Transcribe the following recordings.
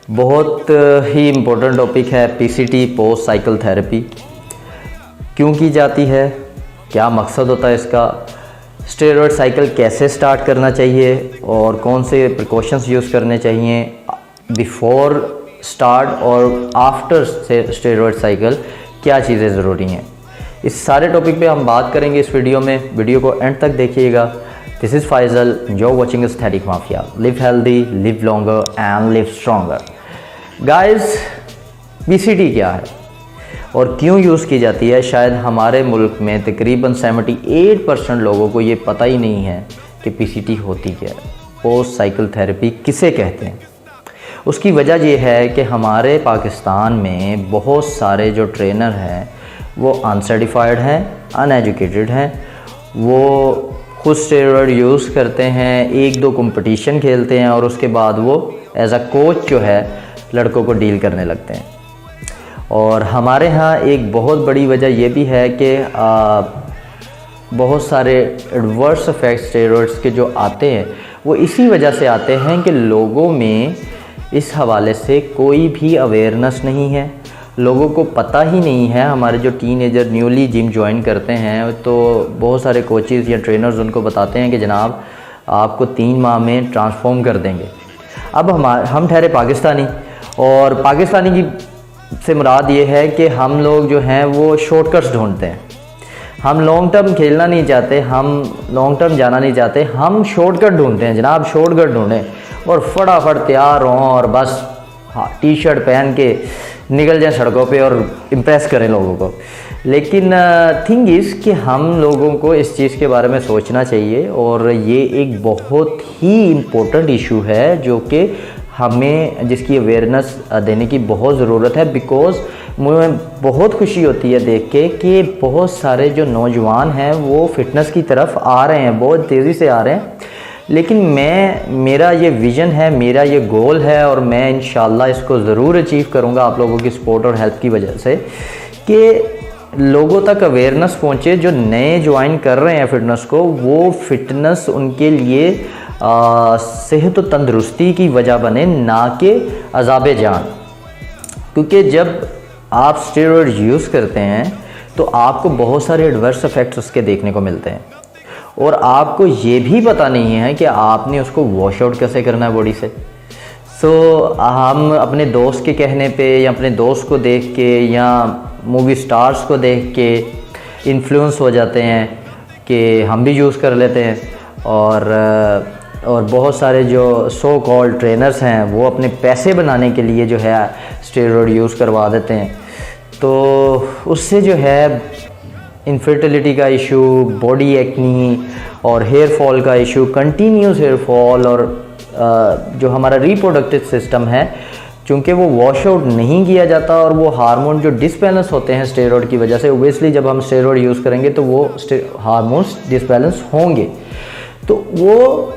बहुत ही important topic है PCT post cycle therapy. क्यों की जाती है, क्या मकसद होता है इसका, स्टेरॉयड साइकिल कैसे स्टार्ट करना चाहिए और कौन से प्रिकॉशंस यूज़ करने चाहिए बिफोर स्टार्ट और आफ्टर स्टेरॉयड साइकिल, क्या चीज़ें ज़रूरी हैं। इस सारे टॉपिक पे हम बात करेंगे इस वीडियो में। वीडियो को एंड तक देखिएगा। दिस इज़ फाइजल, जो watching aesthetic mafia. Live healthy, live longer and live stronger. Guys, PCT क्या है और क्यों यूज़ की जाती है? शायद हमारे मुल्क में तकरीबन 78% लोगों को ये पता ही नहीं है कि पीसीटी होती क्या है, पोस्ट साइकिल थेरेपी किसे कहते हैं। उसकी वजह ये है कि हमारे पाकिस्तान में बहुत सारे जो ट्रेनर हैं वो अनसर्टिफाइड हैं, अनएजुकेटेड हैं। वो खुद स्टेरॉयड यूज़ करते हैं, एक दो कंपटीशन खेलते हैं और उसके बाद वो एज अ कोच जो है लड़कों को डील करने लगते हैं। और हमारे यहाँ एक बहुत बड़ी वजह ये भी है कि बहुत सारे एडवर्स इफेक्ट्स स्टेरॉयड्स के जो आते हैं वो इसी वजह से आते हैं कि लोगों में इस हवाले से कोई भी अवेयरनेस नहीं है। लोगों को पता ही नहीं है। हमारे जो टीनेजर न्यूली जिम ज्वाइन करते हैं तो बहुत सारे कोचेज़ या ट्रेनर्स उनको बताते हैं कि जनाब आपको 3 माह में ट्रांसफॉर्म कर देंगे। अब हम ठहरे पाकिस्तानी, और पाकिस्तानी की से मुराद ये है कि हम लोग जो हैं वो शॉर्टकट्स ढूंढते हैं। हम लॉन्ग टर्म खेलना नहीं चाहते, हम लॉन्ग टर्म जाना नहीं चाहते, हम शॉर्टकट ढूंढते हैं। जनाब शॉर्टकट ढूंढें और फटाफट तैयार हों और बस टी शर्ट पहन के निकल जाएं सड़कों पे और इम्प्रेस करें लोगों को। लेकिन थिंग इज़ कि हम लोगों को इस चीज़ के बारे में सोचना चाहिए और ये एक बहुत ही इम्पोर्टेंट इशू है जो कि हमें जिसकी अवेयरनेस देने की बहुत ज़रूरत है। बिकॉज़ मुझे बहुत खुशी होती है देख के कि बहुत सारे जो नौजवान हैं वो फ़िटनेस की तरफ आ रहे हैं, बहुत तेज़ी से आ रहे हैं। लेकिन मेरा ये विज़न है, मेरा ये गोल है और मैं इंशाल्लाह इसको ज़रूर अचीव करूँगा आप लोगों की सपोर्ट और हेल्प की वजह से, कि लोगों तक अवेयरनेस पहुँचे। जो नए ज्वाइन कर रहे हैं फ़िटनेस को, वो फ़िटनेस उनके लिए सेहत और तंदुरुस्ती की वजह बने, ना कि अज़ाब जान। क्योंकि जब आप स्टेरॉयड यूज़ करते हैं तो आपको बहुत सारे एडवर्स इफेक्ट्स उसके देखने को मिलते हैं और आपको ये भी पता नहीं है कि आपने उसको वॉश आउट कैसे करना है बॉडी से। हम अपने दोस्त के कहने पे या अपने दोस्त को देख के या मूवी स्टार्स को देख के इन्फ्लुएंस हो जाते हैं कि हम भी यूज़ कर लेते हैं। और बहुत सारे जो सो कॉल्ड ट्रेनर्स हैं वो अपने पैसे बनाने के लिए जो है स्टेरॉयड यूज़ करवा देते हैं। तो उससे जो है इनफर्टिलिटी का इशू, बॉडी एक्नी और हेयर फॉल का इशू, कंटिन्यूस हेयर फॉल और जो हमारा रिप्रोडक्टिव सिस्टम है, चूँकि वो वॉश आउट नहीं किया जाता और वो हार्मोन जो डिसबैलेंस होते हैं स्टेरॉयड की वजह से, ओबियसली जब हम स्टेरॉयड यूज़ करेंगे तो वो हार्मोन्स डिसबैलेंस होंगे, तो वो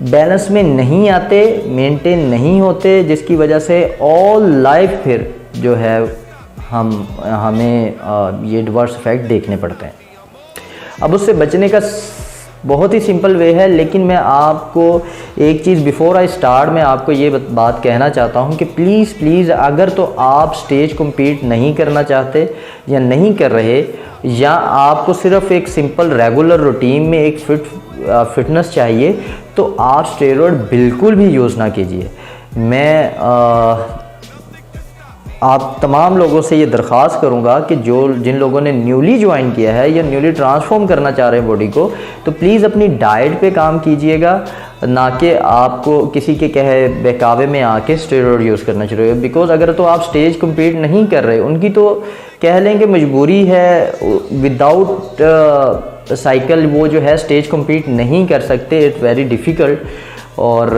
बैलेंस में नहीं आते, मेंटेन नहीं होते, जिसकी वजह से ऑल लाइफ फिर जो है हमें ये एडवर्स इफेक्ट देखने पड़ते हैं। अब उससे बचने का बहुत ही सिंपल वे है, लेकिन मैं आपको एक चीज़ बिफोर आई स्टार्ट में आपको ये बात कहना चाहता हूँ कि प्लीज़ अगर तो आप स्टेज कम्पीट नहीं करना चाहते या नहीं कर रहे, या आपको सिर्फ एक सिंपल रेगुलर रूटीन में एक फिटनेस चाहिए, तो आप स्टेरॉयड बिल्कुल भी यूज़ ना कीजिए। मैं आप तमाम लोगों से ये दरख्वास्त करूँगा कि जिन लोगों ने न्यूली ज्वाइन किया है या न्यूली ट्रांसफॉर्म करना चाह रहे हैं बॉडी को, तो प्लीज़ अपनी डाइट पे काम कीजिएगा, ना कि आपको किसी के कहे बहकावे में आके स्टेरॉयड यूज़ करना चाहिए। बिकॉज़ अगर तो आप स्टेज कम्पीट नहीं कर रहे, उनकी तो कह लें कि मजबूरी है, विदाउट साइकिल वो जो है स्टेज कम्पीट नहीं कर सकते, इट्स वेरी डिफ़िकल्ट। और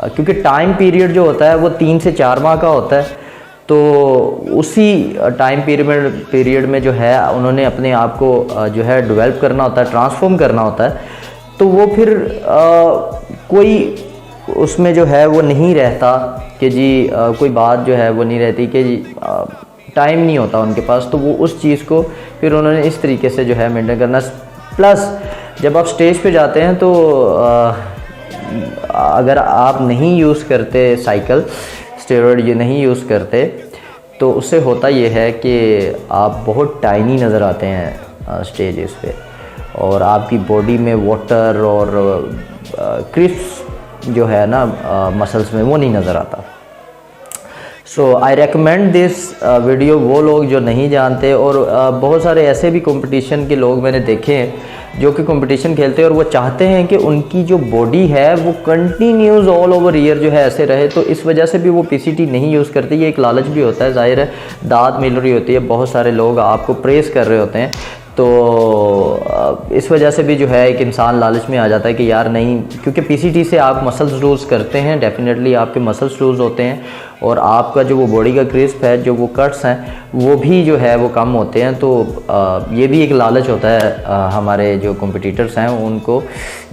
क्योंकि टाइम पीरियड जो होता है वो 3 से 4 माह का होता है, तो उसी टाइम पीरियड में जो है उन्होंने अपने आप को जो है डेवलप करना होता है, ट्रांसफॉर्म करना होता है। तो वो फिर कोई उसमें जो है वो नहीं रहता कि जी कोई बात जो है वो नहीं रहती कि जी टाइम नहीं होता उनके पास, तो वो उस चीज़ को फिर उन्होंने इस तरीके से जो है मेंटेन करना। प्लस जब आप स्टेज पे जाते हैं तो अगर आप नहीं यूज़ करते साइकिल स्टेरॉयड, ये नहीं यूज़ करते, तो उससे होता ये है कि आप बहुत टाइनी नज़र आते हैं स्टेजेस पे, और आपकी बॉडी में वाटर और क्रिस्प जो है ना मसल्स में, वो नहीं नज़र आता। सो आई रेकमेंड दिस वीडियो वो लोग जो नहीं जानते, और बहुत सारे ऐसे भी कंपटीशन के लोग मैंने देखे हैं जो कि कंपटीशन खेलते हैं और वो चाहते हैं कि उनकी जो बॉडी है वो कंटिन्यूस ऑल ओवर ईयर जो है ऐसे रहे, तो इस वजह से भी वो पीसीटी नहीं यूज़ करते। ये एक लालच भी होता है, जाहिर है दाद मिल रही होती है, बहुत सारे लोग आपको प्रेस कर रहे होते हैं, तो इस वजह से भी जो है एक इंसान लालच में आ जाता है कि यार नहीं, क्योंकि पीसीटी से आप मसल्स लूज़ करते हैं, डेफिनेटली आपके मसल्स लूज़ होते हैं, और आपका जो वो बॉडी का क्रिस्प है, जो वो कट्स हैं, वो भी जो है वो कम होते हैं। तो ये भी एक लालच होता है हमारे जो कॉम्पिटिटर्स हैं उनको,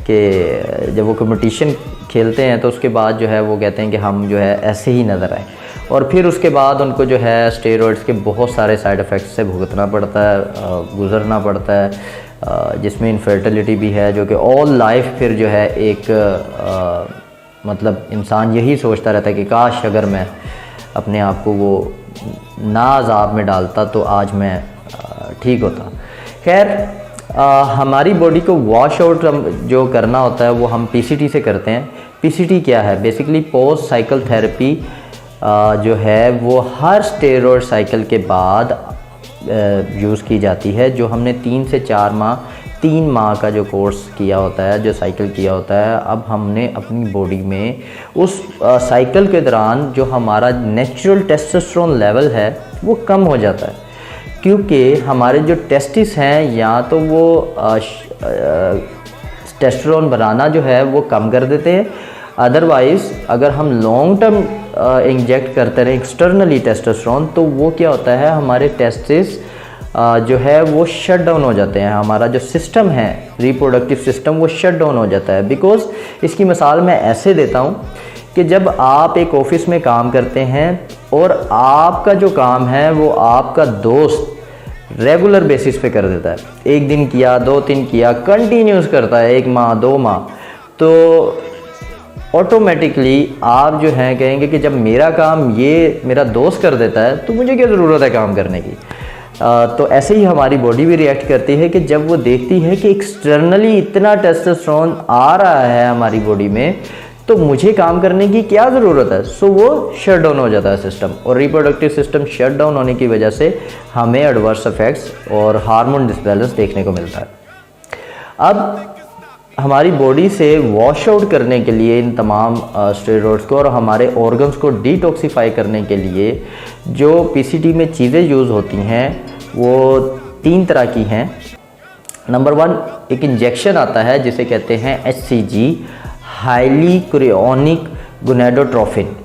कि जब वो कंपटीशन खेलते हैं तो उसके बाद जो है वो कहते हैं कि हम जो है ऐसे ही नज़र आए, और फिर उसके बाद उनको जो है स्टेरॉइड्स के बहुत सारे साइड इफ़ेक्ट्स से भुगतना पड़ता है, गुज़रना पड़ता है, जिसमें इनफर्टिलिटी भी है, जो कि ऑल लाइफ फिर जो है एक मतलब इंसान यही सोचता रहता है कि काश अगर मैं अपने आप को वो ना अज़ाब में डालता तो आज मैं ठीक होता। खैर, हमारी बॉडी को वॉश आउट जो करना होता है वो हम पीसीटी से करते हैं। पीसीटी क्या है? बेसिकली पोस्ट साइकिल थेरेपी जो है वो हर स्टेरॉयड साइकिल के बाद यूज़ की जाती है, जो हमने 3 से 4 माह 3 माह का जो कोर्स किया होता है, जो साइकिल किया होता है, अब हमने अपनी बॉडी में उस साइकिल के दौरान जो हमारा नेचुरल टेस्टोस्टेरोन लेवल है वो कम हो जाता है, क्योंकि हमारे जो टेस्टिस हैं या तो वो टेस्टोस्टेरोन बनाना जो है वो कम कर देते हैं, अदरवाइज़ अगर हम लॉन्ग टर्म इंजेक्ट करते रहें एक्सटर्नली टेस्टोस्टेरोन, तो वो क्या होता है, हमारे टेस्टिस जो है वो शट डाउन हो जाते हैं, हमारा जो सिस्टम है रिप्रोडक्टिव सिस्टम वो शट डाउन हो जाता है। बिकॉज़ इसकी मिसाल मैं ऐसे देता हूँ कि जब आप एक ऑफिस में काम करते हैं और आपका जो काम है वो आपका दोस्त रेगुलर बेसिस पे कर देता है, 1 दिन किया, 2-3 किया, कंटिन्यूस करता है 1 माह 2 माह, तो ऑटोमेटिकली आप जो हैं कहेंगे कि जब मेरा काम ये मेरा दोस्त कर देता है तो मुझे क्या ज़रूरत है काम करने की। तो ऐसे ही हमारी बॉडी भी रिएक्ट करती है कि जब वो देखती है कि एक्सटर्नली इतना टेस्टोस्टेरोन आ रहा है हमारी बॉडी में, तो मुझे काम करने की क्या ज़रूरत है। सो वो शट डाउन हो जाता है सिस्टम, और रिप्रोडक्टिव सिस्टम शट डाउन होने की वजह से हमें एडवर्स इफेक्ट्स और हार्मोन डिसबैलेंस देखने को मिलता है। अब हमारी बॉडी से वॉश आउट करने के लिए इन तमाम स्टेरॉइड्स को और हमारे ऑर्गन्स को डिटॉक्सिफाई करने के लिए जो पीसीटी में चीज़ें यूज़ होती हैं वो 3 तरह की हैं। नंबर 1 एक इंजेक्शन आता है जिसे कहते हैं HCG, highly क्रियोनिक gonadotrophin.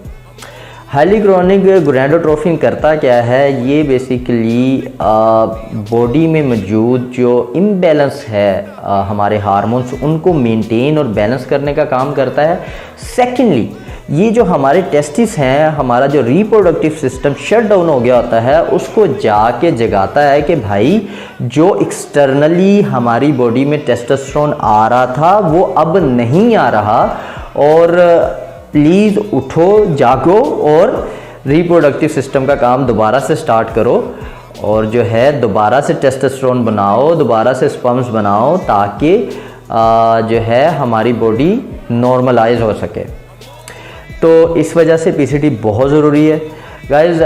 Highly क्रियोनिक gonadotrophin करता क्या है, ये बेसिकली बॉडी में मौजूद जो इम्बैलेंस है हमारे हार्मोन्स उनको मेंटेन और बैलेंस करने का काम करता है। सेकेंडली, ये जो हमारे टेस्टिस हैं, हमारा जो रिप्रोडक्टिव सिस्टम शट डाउन हो गया होता है, उसको जाके जगाता है कि भाई जो एक्सटर्नली हमारी बॉडी में टेस्टोस्टेरोन आ रहा था वो अब नहीं आ रहा, और प्लीज़ उठो, जागो और रिप्रोडक्टिव सिस्टम का काम दोबारा से स्टार्ट करो, और जो है दोबारा से टेस्टोस्टेरोन बनाओ, दोबारा से स्पर्म्स बनाओ, ताकि जो है हमारी बॉडी नॉर्मलाइज हो सके। तो इस वजह से पीसीटी बहुत ज़रूरी है गाइज।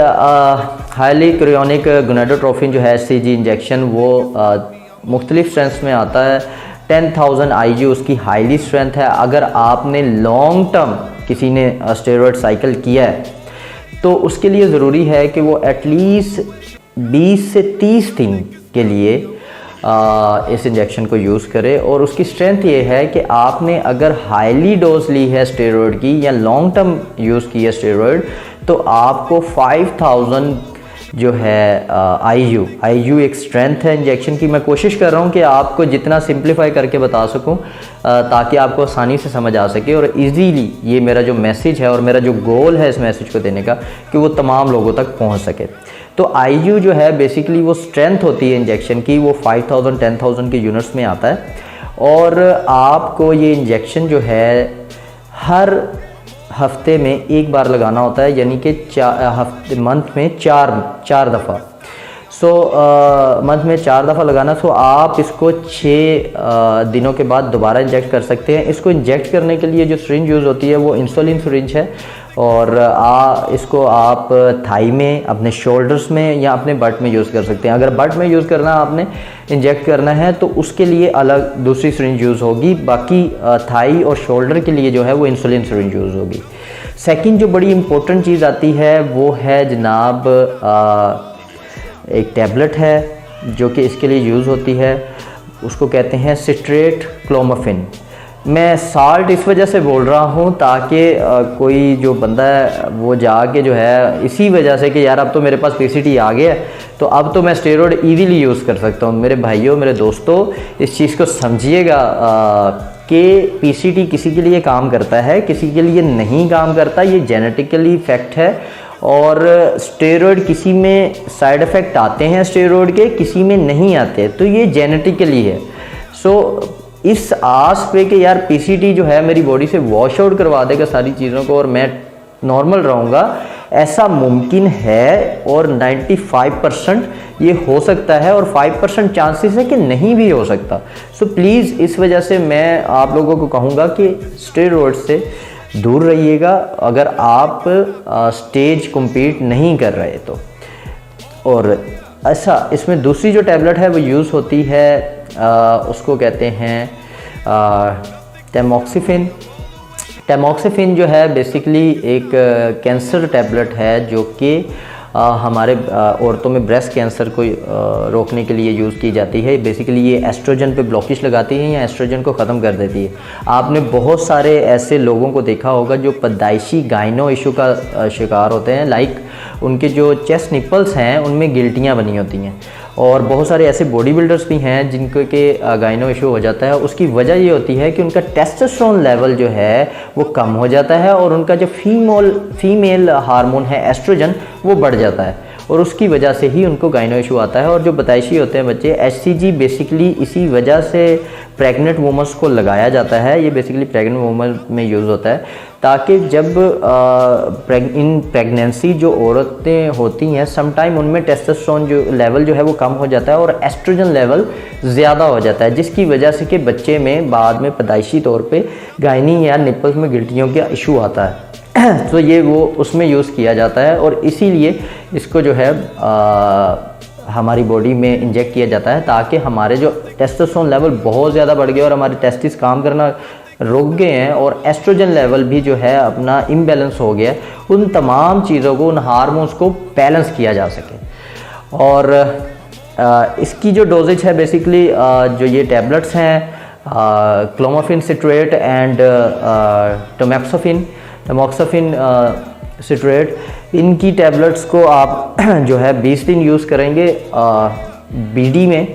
हाईली क्रियोनिक गोनेडोट्रोफिन जो है HCG इंजेक्शन वो मुख्तलिफ स्ट्रेंथ्स में आता है। 10,000 IG उसकी हाईली स्ट्रेंथ है। अगर आपने लॉन्ग टर्म किसी ने स्टेरॉयड साइकिल किया है तो उसके लिए ज़रूरी है कि वो एटलीस्ट 20 से 30 दिन के लिए इस इंजेक्शन को यूज़ करे। और उसकी स्ट्रेंथ ये है कि आपने अगर हाईली डोज ली है स्टेरॉयड की या लॉन्ग टर्म यूज़ की है स्टेरॉयड, तो आपको 5000 जो है IU एक स्ट्रेंथ है इंजेक्शन की। मैं कोशिश कर रहा हूँ कि आपको जितना सिंप्लीफाई करके बता सकूँ ताकि आपको आसानी से समझ आ सके और इजीली ये मेरा जो मैसेज है और मेरा जो गोल है इस मैसेज को देने का कि वो तमाम लोगों तक पहुँच सके। तो IU जो है बेसिकली वो स्ट्रेंथ होती है इंजेक्शन की, वो 5000 10,000 के यूनिट्स में आता है। और आपको ये इंजेक्शन जो है हर हफ्ते में एक बार लगाना होता है, यानी कि मंथ में चार दफ़ा। मंथ में 4 दफ़ा लगाना। आप इसको 6 दिनों के बाद दोबारा इंजेक्ट कर सकते हैं। इसको इंजेक्ट करने के लिए जो सिरिंज यूज़ होती है वो इंसुलिन सिरिंज है, और इसको आप थाई में, अपने शोल्डर्स में या अपने बट में यूज़ कर सकते हैं। अगर बट में यूज़ करना आपने इंजेक्ट करना है तो उसके लिए अलग दूसरी सिरिंज यूज़ होगी, बाकी थाई और शोल्डर के लिए जो है वो इंसुलिन सिरिंज यूज़ होगी। सेकंड जो बड़ी इम्पोर्टेंट चीज़ आती है वो है जनाब एक टैबलेट है जो कि इसके लिए यूज़ होती है, उसको कहते हैं सिट्रेट क्लोमिफेन। मैं साल्ट इस वजह से बोल रहा हूँ ताकि कोई जो बंदा है वो जाके जो है इसी वजह से कि यार अब तो मेरे पास पीसीटी आ गया तो अब तो मैं स्टेरॉयड इजीली यूज़ कर सकता हूँ। मेरे भाइयों, मेरे दोस्तों, इस चीज़ को समझिएगा कि पीसीटी किसी के लिए काम करता है, किसी के लिए नहीं काम करता। ये जेनेटिकली फैक्ट है, और स्टेरॉयड किसी में साइड इफ़ेक्ट आते हैं स्टेरॉयड के, किसी में नहीं आते, तो ये जेनेटिकली है। इस आस पे कि यार पीसीटी जो है मेरी बॉडी से वॉश आउट करवा देगा सारी चीज़ों को और मैं नॉर्मल रहूँगा, ऐसा मुमकिन है। और 95% ये हो सकता है, और 5% चांसेस है कि नहीं भी हो सकता। प्लीज़ इस वजह से मैं आप लोगों को कहूँगा कि स्टेरॉयड से दूर रहिएगा अगर आप स्टेज कम्पीट नहीं कर रहे तो। और ऐसा इसमें दूसरी जो टैबलेट है वो यूज़ होती है, उसको कहते हैं टैमॉक्सिफिन। टैमॉक्सिफिन जो है बेसिकली एक कैंसर टैबलेट है जो कि हमारे औरतों में ब्रेस्ट कैंसर को रोकने के लिए यूज़ की जाती है। बेसिकली ये एस्ट्रोजन पे ब्लॉकेज लगाती है या एस्ट्रोजन को ख़त्म कर देती है। आपने बहुत सारे ऐसे लोगों को देखा होगा जो पैदाइशी गाइनो इशू का शिकार होते हैं, लाइक उनके जो चेस्ट निपल्स हैं उनमें गिल्टियाँ बनी होती हैं, और बहुत सारे ऐसे बॉडी बिल्डर्स भी हैं जिनको के गाइनो इशू हो जाता है। उसकी वजह ये होती है कि उनका टेस्टोस्टेरोन लेवल जो है वो कम हो जाता है, और उनका जो फीमेल हार्मोन है एस्ट्रोजन वो बढ़ जाता है, और उसकी वजह से ही उनको गाइनो इशू आता है। और जो पैदाइशी होते हैं बच्चे, HCG बेसिकली इसी वजह से प्रेग्नेंट वूमन्स को लगाया जाता है। ये बेसिकली प्रेग्नेंट वूमन में यूज़ होता है ताकि जब इन प्रेगनेंसी जो औरतें होती हैं समटाइम उनमें टेस्टोस्टेरोन जो लेवल जो है वो कम हो जाता है और एस्ट्रोजन लेवल ज़्यादा हो जाता है, जिसकी वजह से कि बच्चे में बाद में पैदाइशी तौर पे गायनी या निपल्स में गिल्टियों का इशू आता है। तो ये वो उसमें यूज़ किया जाता है, और इसीलिए इसको जो है हमारी बॉडी में इंजेक्ट किया जाता है ताकि हमारे जो टेस्टोस्टेरोन लेवल बहुत ज़्यादा बढ़ गया और हमारे टेस्टिस काम करना रुक गए हैं और एस्ट्रोजन लेवल भी जो है अपना इम्बैलेंस हो गया, उन तमाम चीज़ों को, उन हार्मोन्स को बैलेंस किया जा सके। और इसकी जो डोजेज है बेसिकली जो ये टैबलेट्स हैं क्लोमिफेन सिट्रेट एंड टैमॉक्सिफिन सिट्रेट, इनकी टैबलेट्स को आप जो है 20 दिन यूज़ करेंगे BD में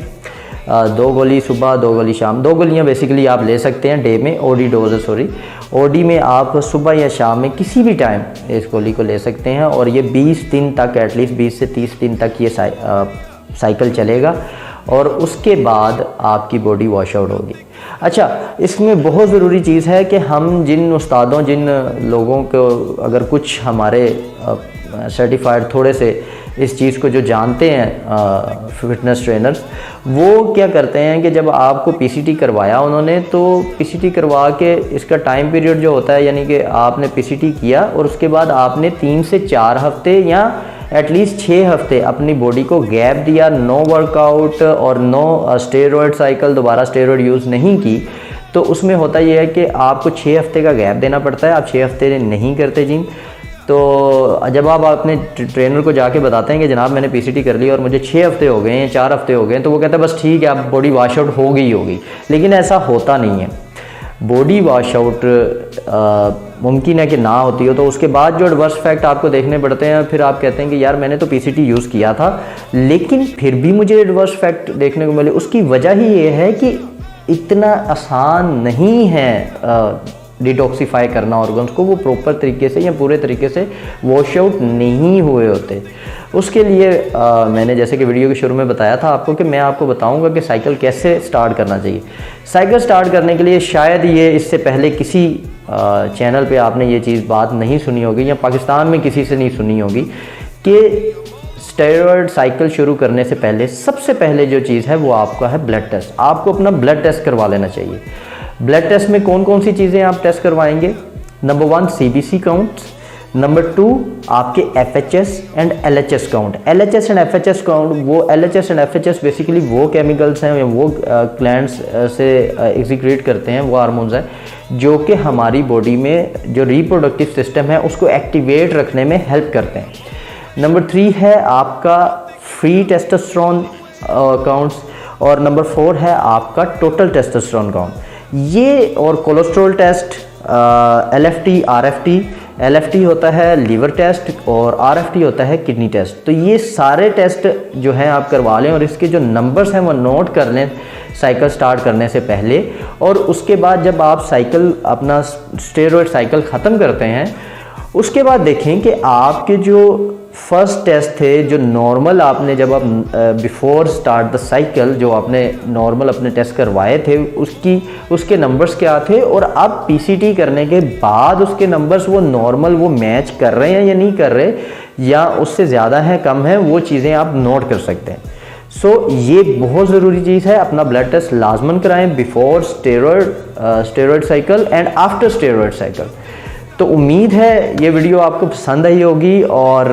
2 गोली सुबह 2 गोली शाम, 2 गोलियाँ बेसिकली आप ले सकते हैं डे में। OD डोज सॉरी, OD में आप सुबह या शाम में किसी भी टाइम इस गोली को ले सकते हैं, और ये 20 दिन तक, एटलीस्ट 20 से 30 दिन तक ये साइकिल चलेगा, और उसके बाद आपकी बॉडी वॉश आउट होगी। अच्छा, इसमें बहुत ज़रूरी चीज़ है कि हम जिन उस्तादों, जिन लोगों को, अगर कुछ हमारे सर्टिफाइड थोड़े से इस चीज़ को जो जानते हैं फिटनेस ट्रेनर्स, वो क्या करते हैं कि जब आपको PCT करवाया उन्होंने, तो PCT करवा के इसका टाइम पीरियड जो होता है, यानी कि आपने PCT किया और उसके बाद आपने 3 से 4 हफ्ते या एटलीस्ट 6 हफ्ते अपनी बॉडी को गैप दिया, नो वर्कआउट और नो स्टेरॉयड साइकिल, दोबारा स्टेरॉयड यूज़ नहीं की, तो उसमें होता यह है कि आपको 6 हफ्ते का गैप देना पड़ता है। आप 6 हफ्ते नहीं करते जिम, तो जब आप अपने ट्रेनर को जाके बताते हैं कि जनाब मैंने PCT कर ली और मुझे 6 हफ्ते हो गए हैं, 4 हफ्ते हो गए, तो वो कहता है बस ठीक है, आप बॉडी वॉश आउट हो गई होगी। लेकिन ऐसा होता नहीं है। बॉडी वॉश आउट मुमकिन है कि ना होती हो, तो उसके बाद जो एडवर्स इफेक्ट आपको देखने पड़ते हैं, फिर आप कहते हैं कि यार मैंने तो PCT यूज़ किया था लेकिन फिर भी मुझे एडवर्स इफेक्ट देखने को मिले। उसकी वजह ही ये है कि इतना आसान नहीं है डिटॉक्सीफाई करना ऑर्गन्स को, वो प्रॉपर तरीके से या पूरे तरीके से वॉश आउट नहीं हुए होते। उसके लिए मैंने जैसे कि वीडियो के शुरू में बताया था आपको कि मैं आपको बताऊंगा कि साइकिल कैसे स्टार्ट करना चाहिए। साइकिल स्टार्ट करने के लिए शायद ये इससे पहले किसी चैनल पे आपने ये चीज़ बात नहीं सुनी होगी या पाकिस्तान में किसी से नहीं सुनी होगी कि स्टेरॉयड साइकिल शुरू करने से पहले सबसे पहले जो चीज़ है वो आपका है ब्लड टेस्ट। आपको अपना ब्लड टेस्ट करवा लेना चाहिए। ब्लड टेस्ट में कौन कौन सी चीज़ें आप टेस्ट करवाएंगे? नंबर 1 CBC काउंट्स, नंबर 2 आपके FHS and LHS count. LHS and FHS count, वो LHS एंड FHS बेसिकली वो केमिकल्स हैं, वो ग्लैंड्स से एग्जीक्यूट करते हैं, वो हार्मोन्स हैं जो कि हमारी बॉडी में जो रिप्रोडक्टिव सिस्टम है उसको एक्टिवेट रखने में हेल्प करते हैं। नंबर 3 है आपका फ्री टेस्टोस्टेरोन काउंट्स और नंबर 4 है आपका टोटल टेस्टोस्टेरोन काउंट। ये और cholesterol test, LFT, RFT, LFT होता है लीवर टेस्ट और RFT होता है किडनी टेस्ट। तो ये सारे टेस्ट जो हैं आप करवा लें और इसके जो नंबर्स हैं वो नोट कर लें साइकिल स्टार्ट करने से पहले। और उसके बाद जब आप साइकिल अपना स्टेरॉयड साइकिल ख़त्म करते हैं उसके बाद देखें कि आपके जो फर्स्ट टेस्ट थे जो नॉर्मल आपने जब आप बिफोर स्टार्ट द साइकिल जो आपने नॉर्मल अपने टेस्ट करवाए थे उसके नंबर्स क्या थे और अब PCT करने के बाद उसके नंबर्स वो नॉर्मल वो मैच कर रहे हैं या नहीं कर रहे या उससे ज़्यादा है कम है, वो चीज़ें आप नोट कर सकते हैं। सो ये बहुत ज़रूरी चीज़ है। अपना ब्लड टेस्ट लाजमन कराएं before steroid cycle and after steroid cycle. तो उम्मीद है ये वीडियो आपको पसंद आई होगी और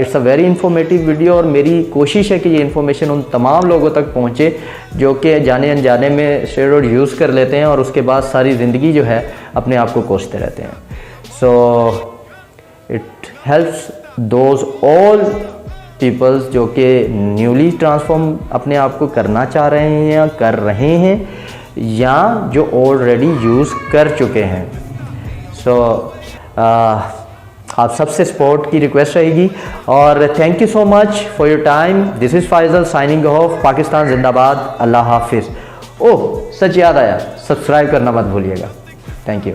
it's a very informative video और मेरी कोशिश है कि ये इन्फॉर्मेशन उन तमाम लोगों तक पहुँचे जो कि जाने अनजाने में स्टेरॉयड यूज़ कर लेते हैं और उसके बाद सारी ज़िंदगी जो है अपने आप को कोसते रहते हैं। So it helps those all peoples जो कि न्यूली ट्रांसफॉर्म अपने आप को करना चाह रहे हैं या कर रहे हैं या जो ऑलरेडी यूज़ कर चुके हैं। सो आप सबसे सपोर्ट की रिक्वेस्ट रहेगी और thank you so much for your time. This is Faisal signing off. Pakistan जिंदाबाद। अल्लाह हाफिज़। ओह सच याद आया, सब्सक्राइब करना मत भूलिएगा। Thank you.